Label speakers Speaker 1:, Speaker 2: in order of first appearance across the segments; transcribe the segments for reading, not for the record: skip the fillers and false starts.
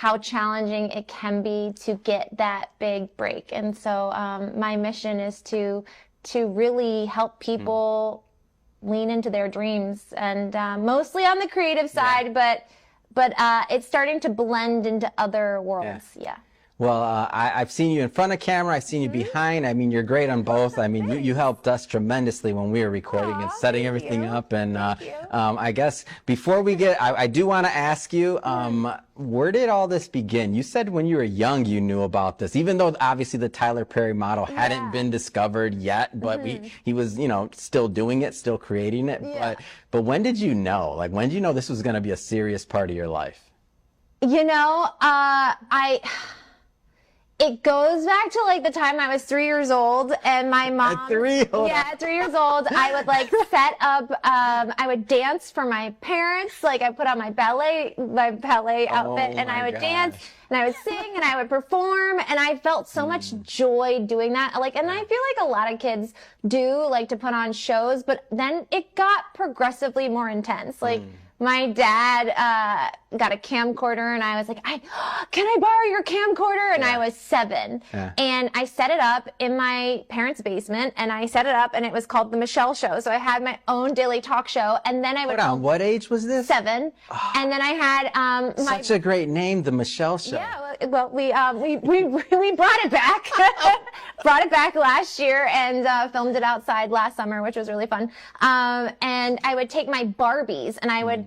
Speaker 1: how challenging it can be to get that big break. And so my mission is to really help people lean into their dreams, and mostly on the creative side, but it's starting to blend into other worlds. Yeah.
Speaker 2: Well, I've seen you in front of camera. I've seen you behind. I mean, you're great on both. I mean, you helped us tremendously when we were recording and setting everything up. And I guess before we get, I do want to ask you, where did all this begin? You said when you were young you knew about this, even though obviously the Tyler Perry model hadn't been discovered yet, but he was, you know, still doing it, still creating it. But when did you know? Like, when did you know this was going to be a serious part of your life?
Speaker 1: You know, it goes back to like the time I was 3 years old, and my mom,
Speaker 2: At 3?
Speaker 1: At 3 years old, I would like set up, I would dance for my parents. Like, I put on my ballet outfit, and I would dance, and I would sing, and I would perform, and I felt so much joy doing that. Like, and I feel like a lot of kids do like to put on shows, but then it got progressively more intense. Like, my dad got a camcorder, and I was like, can I borrow your camcorder? And I was 7. And I set it up in my parents' basement, and I set it up, and it was called The Michelle Show. So I had my own daily talk show, and then I would...
Speaker 2: Hold on, what age was this?
Speaker 1: 7. And then I had...
Speaker 2: Such a great name, The Michelle Show.
Speaker 1: Yeah, well, we brought it back. Brought it back last year, and filmed it outside last summer, which was really fun. And I would take my Barbies, and I would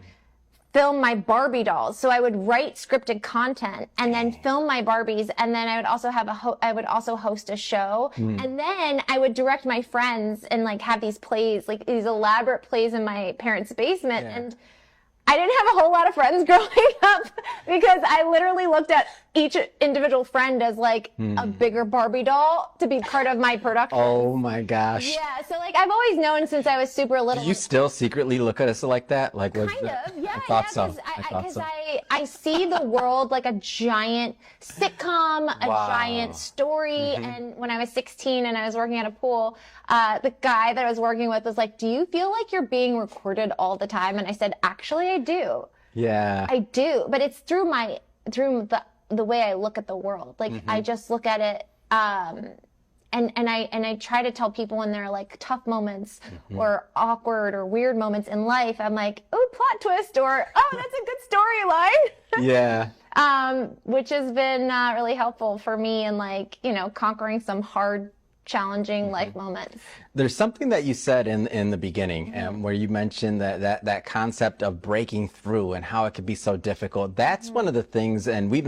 Speaker 1: film my Barbie dolls. So I would write scripted content and then film my Barbies, and then I would also have I would also host a show, and then I would direct my friends and like have these plays, like these elaborate plays in my parents' basement. And I didn't have a whole lot of friends growing up because I literally looked at each individual friend as like a bigger Barbie doll to be part of my production.
Speaker 2: Oh my gosh.
Speaker 1: Yeah, so like I've always known since I was super little.
Speaker 2: Do you still secretly look at us like that? Like,
Speaker 1: kind of, yeah.
Speaker 2: I thought so.
Speaker 1: Because I see the world like a giant sitcom, a giant story. And when I was 16 and I was working at a pool, the guy that I was working with was like, "Do you feel like you're being recorded all the time?" And I said, "Actually, I do." Yeah. I do, but it's through the way I look at the world. Like I just look at it, and I try to tell people when there are like tough moments or awkward or weird moments in life, I'm like, "Oh, plot twist," or "Oh, that's a good storyline." Which has been really helpful for me in like, you know, conquering some hard, challenging life moments.
Speaker 2: There's something that you said in the beginning, where you mentioned that concept of breaking through and how it could be so difficult. That's one of the things, and we've